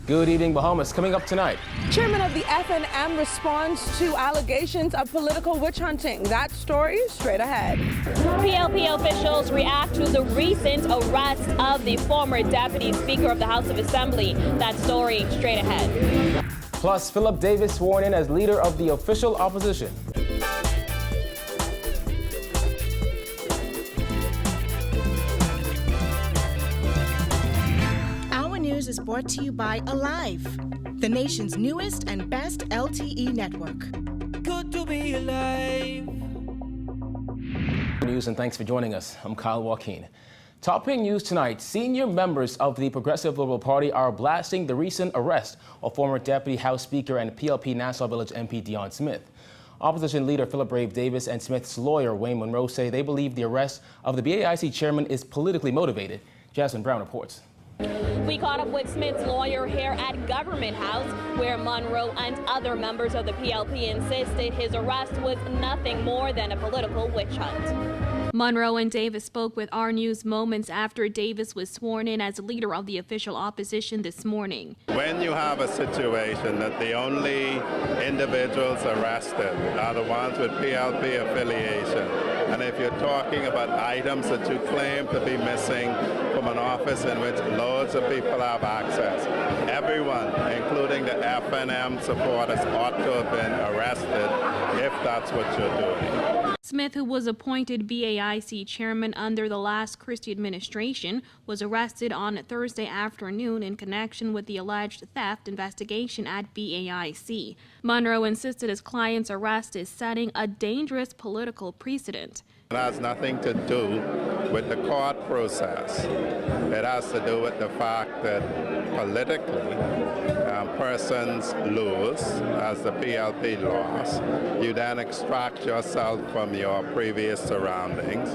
Good evening, Bahamas. Coming up tonight. Chairman of the FNM responds to allegations of political witch hunting. That story straight ahead. PLP officials react to the recent arrest of the former Deputy Speaker of the House of Assembly. That story straight ahead. Plus, Philip Davis sworn in as leader of the official opposition. News is brought to you by Alive, the nation's newest and best LTE network. Good to be alive. News, and thanks for joining us. I'm Kyle Joaquin. Topping news tonight, senior members of the Progressive Liberal Party are blasting the recent arrest of former Deputy House Speaker and PLP Nassau Village MP Dion Smith. Opposition leader Philip Brave Davis and Smith's lawyer Wayne Monroe say they believe the arrest of the BAIC chairman is politically motivated. Jasmine Brown reports. We caught up with Smith's lawyer here at Government House, where Monroe and other members of the PLP insisted his arrest was nothing more than a political witch hunt. Monroe and Davis spoke with our News moments after Davis was sworn in as leader of the official opposition this morning. When you have a situation that the only individuals arrested are the ones with PLP affiliation, and if you're talking about items that you claim to be missing from an office in which loads of people have access, everyone, including the FNM supporters, ought to have been arrested if that's what you're doing. Smith, who was appointed BAIC chairman under the last Christie administration, was arrested on Thursday afternoon in connection with the alleged theft investigation at BAIC. Monroe insisted his client's arrest is setting a dangerous political precedent. It has nothing to do with the court process. It has to do with the fact that politically, persons lose, as the PLP lost. You then extract yourself from your previous surroundings,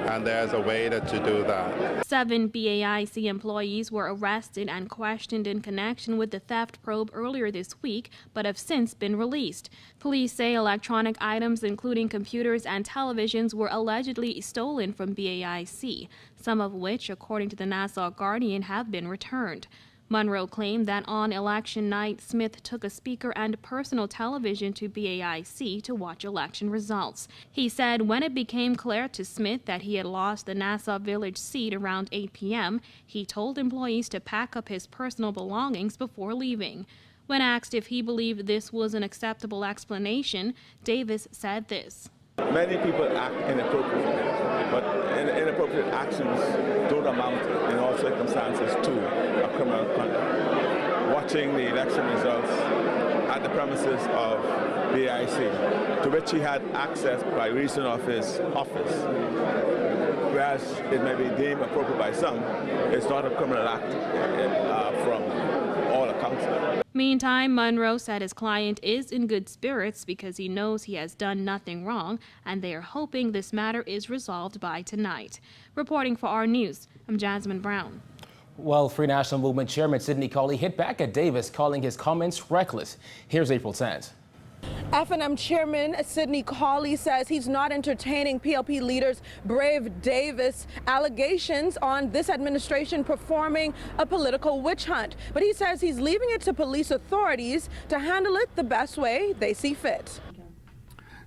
and there's a way that you do that. 7 BAIC employees were arrested and questioned in connection with the theft probe earlier this week, but have since been released. Police say electronic items, including computers and televisions, were allegedly stolen from BAIC, some of which, according to the Nassau Guardian, have been returned. Monroe claimed that on election night, Smith took a speaker and personal television to BAIC to watch election results. He said when it became clear to Smith that he had lost the Nassau Village seat around 8 p.m., he told employees to pack up his personal belongings before leaving. When asked if he believed this was an acceptable explanation, Davis said this. Many people act inappropriately, but inappropriate actions don't amount in all circumstances to a criminal conduct. Watching the election results at the premises of BAIC, to which he had access by reason of his office, whereas it may be deemed appropriate by some, it's not a criminal act from all accounts. Meantime, Monroe said his client is in good spirits because he knows he has done nothing wrong, and they are hoping this matter is resolved by tonight. Reporting for our News, I'm Jasmine Brown. Well, Free National Movement Chairman Sidney Cawley hit back at Davis, calling his comments reckless. Here's April Sands. FNM Chairman Sidney Cawley says he's not entertaining PLP leaders Brave Davis' allegations on this administration performing a political witch hunt. But he says he's leaving it to police authorities to handle it the best way they see fit.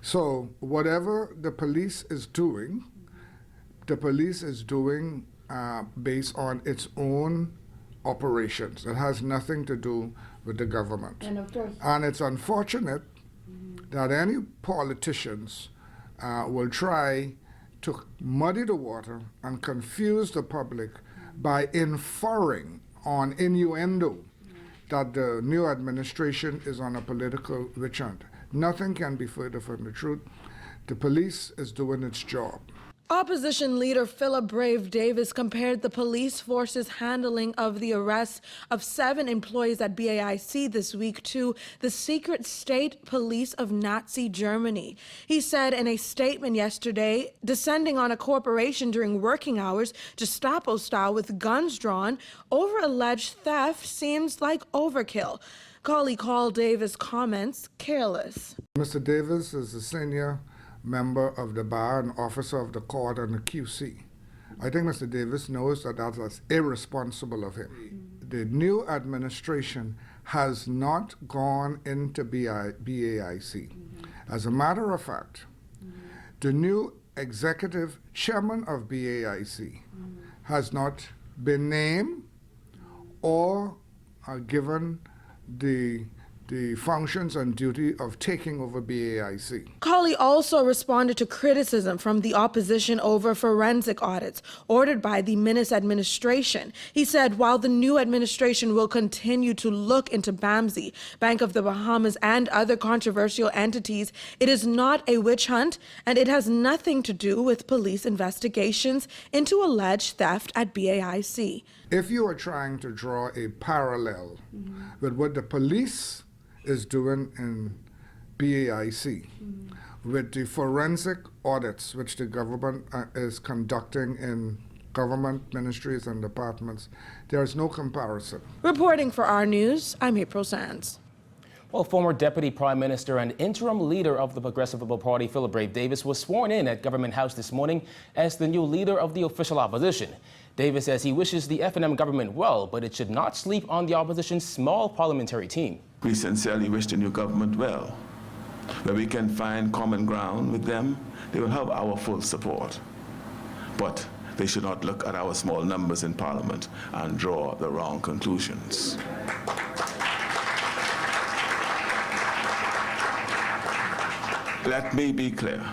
So whatever the police is doing based on its own operations. It has nothing to do with the government. And it's unfortunate that any politicians will try to muddy the water and confuse the public by inferring on innuendo that the new administration is on a political witch hunt. Nothing can be further from the truth. The police is doing its job. Opposition leader Philip Brave Davis compared the police force's handling of the arrest of 7 employees at BAIC this week to the secret state police of Nazi Germany. He said in a statement yesterday, descending on a corporation during working hours, Gestapo style with guns drawn, over alleged theft seems like overkill. Cawley called Davis' comments careless. Mr. Davis is a senior member of the bar and officer of the court and the QC. I think Mr. Davis knows that that's irresponsible of him. the new administration has not gone into BAIC. As a matter of fact, the new executive chairman of BAIC has not been named or given the functions and duty of taking over BAIC. Colley also responded to criticism from the opposition over forensic audits ordered by the Minnis administration. He said while the new administration will continue to look into BAMSI, Bank of the Bahamas, and other controversial entities, it is not a witch hunt and it has nothing to do with police investigations into alleged theft at BAIC. If you are trying to draw a parallel with what the police is doing in BAIC, with the forensic audits which the government is conducting in government ministries and departments, there is no comparison. Reporting for our news, I'm April Sands. Well, former Deputy Prime Minister and interim leader of the Progressive Liberal Party, Philip Brave Davis, was sworn in at Government House this morning as the new leader of the official opposition. Davis says he wishes the F&M government well, but it should not sleep on the opposition's small parliamentary team. We sincerely wish the new government well. Where we can find common ground with them, they will have our full support. But they should not look at our small numbers in Parliament and draw the wrong conclusions. Let me be clear.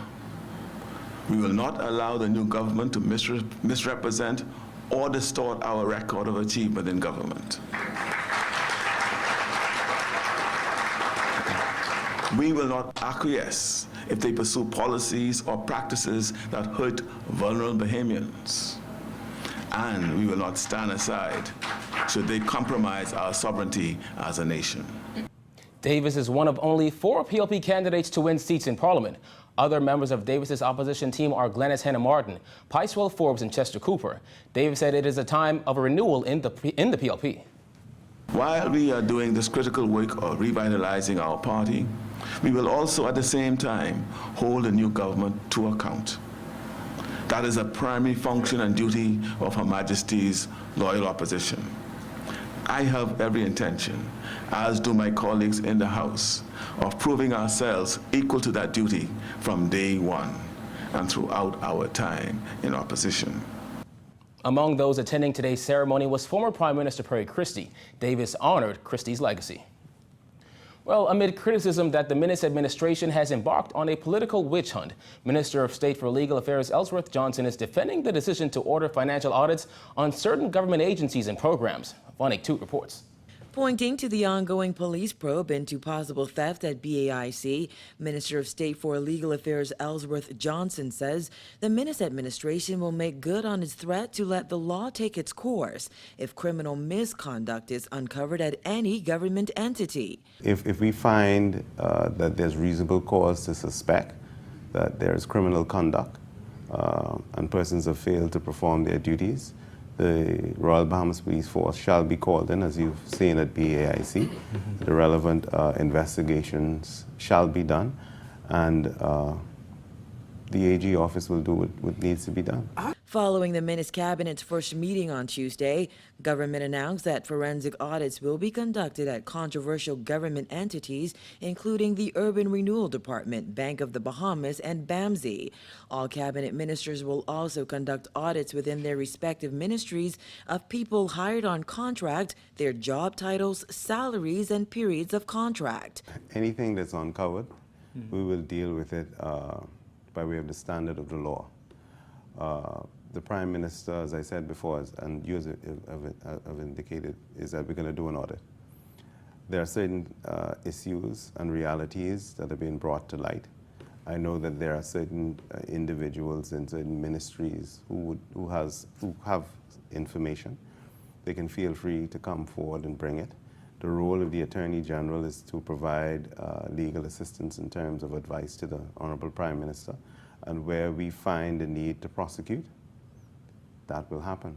We will not allow the new government to misrepresent or distort our record of achievement in government. We will not acquiesce if they pursue policies or practices that hurt vulnerable Bahamians. And we will not stand aside should they compromise our sovereignty as a nation. Davis is one of only 4 PLP candidates to win seats in Parliament. Other members of Davis's opposition team are Glenys Hannah Martin, Picewell Forbes, and Chester Cooper. Davis said it is a time of a renewal in the PLP. While we are doing this critical work of revitalizing our party, we will also at the same time hold the new government to account. That is a primary function and duty of Her Majesty's loyal opposition. I have every intention, as do my colleagues in the House, of proving ourselves equal to that duty from day one and throughout our time in opposition. Among those attending today's ceremony was former Prime Minister Perry Christie. Davis honored Christie's legacy. Well, amid criticism that the Minnis administration has embarked on a political witch hunt, Minister of State for Legal Affairs Ellsworth Johnson is defending the decision to order financial audits on certain government agencies and programs. Vonik Toot reports. Pointing to the ongoing police probe into possible theft at BAIC, Minister of State for Legal Affairs Ellsworth Johnson says the Minnis administration will make good on its threat to let the law take its course if criminal misconduct is uncovered at any government entity. If we find that there's reasonable cause to suspect that there is criminal conduct and persons have failed to perform their duties, the Royal Bahamas Police Force shall be called in, as you've seen at BAIC. The relevant investigations shall be done, and the AG office will do what needs to be done. Following the Minnis Cabinet's first meeting on Tuesday, government announced that forensic audits will be conducted at controversial government entities, including the Urban Renewal Department, Bank of the Bahamas, and BAMSI. All cabinet ministers will also conduct audits within their respective ministries of people hired on contract, their job titles, salaries, and periods of contract. Anything that's uncovered, we will deal with it by way of the standard of the law. The Prime Minister, as I said before, and you have indicated, is that we're going to do an audit. There are certain issues and realities that are being brought to light. I know that there are certain individuals in certain ministries who have information. They can feel free to come forward and bring it. The role of the Attorney General is to provide legal assistance in terms of advice to the Honorable Prime Minister. And where we find a need to prosecute, that will happen.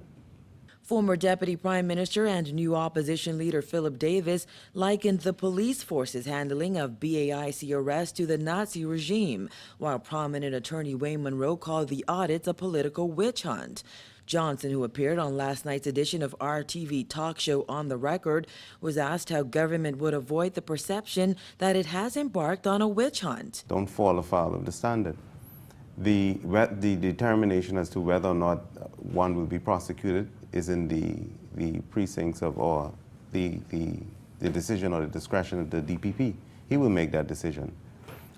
Former Deputy Prime Minister and new opposition leader Philip Davis likened the police force's handling of BAIC arrests to the Nazi regime, while prominent attorney Wayne Monroe called the audits a political witch hunt. Johnson, who appeared on last night's edition of our TV talk show On the Record, was asked how government would avoid the perception that it has embarked on a witch hunt. Don't fall afoul of the standard. The determination as to whether or not one will be prosecuted is in the precincts of, or the decision or the discretion of the DPP. He will make that decision.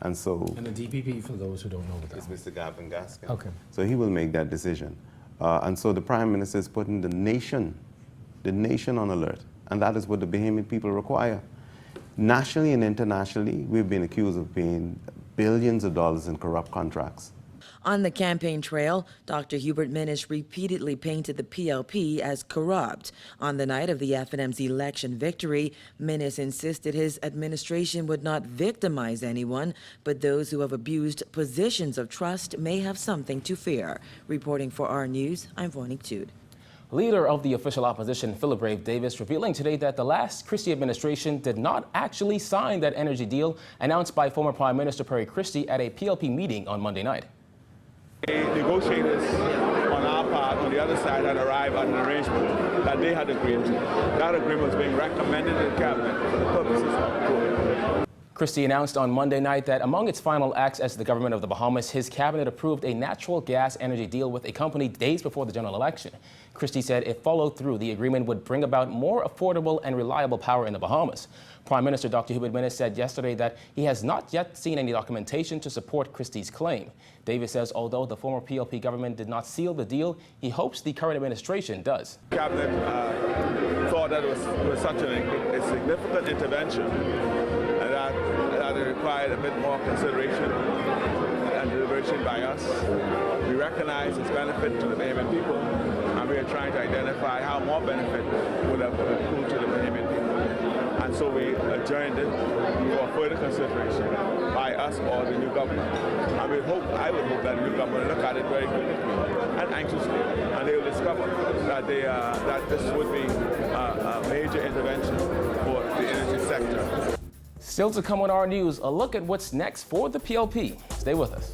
And so... And the DPP, for those who don't know what that is, Mr. Gavin Gaskin. Okay. So he will make that decision. And so the Prime Minister is putting the nation on alert. And that is what the Bahamian people require. Nationally and internationally, we've been accused of paying billions of dollars in corrupt contracts. On the campaign trail, Dr. Hubert Minnis repeatedly painted the PLP as corrupt. On the night of the FNM's election victory, Minnis insisted his administration would not victimize anyone, but those who have abused positions of trust may have something to fear. Reporting for our News, I'm Vonique Tude. Leader of the official opposition, Philip Davis, revealing today that the last Christie administration did not actually sign that energy deal announced by former Prime Minister Perry Christie at a PLP meeting on Monday night. Negotiators on our part, on the other side, had arrived at an arrangement that they had agreed to. That agreement was being recommended to the cabinet for the purposes of approval. Christie announced on Monday night that among its final acts as the government of the Bahamas, his cabinet approved a natural gas energy deal with a company days before the general election. Christie said if followed through, the agreement would bring about more affordable and reliable power in the Bahamas. Prime Minister Dr. Hubert Minnis said yesterday that he has not yet seen any documentation to support Christie's claim. Davis says although the former PLP government did not seal the deal, he hopes the current administration does. Cabinet thought that it was such a significant intervention that it required a bit more consideration and deliberation by us. We recognize its benefit to the Bahamian people, and we are trying to identify how more benefit would have accrued to the Bahamian people. And so we adjourned it for further consideration by us or the new government. And I would hope that the new government will look at it very critically and anxiously, and they will discover that that this would be a major intervention for the energy sector. Still to come on our News, a look at what's next for the PLP. Stay with us.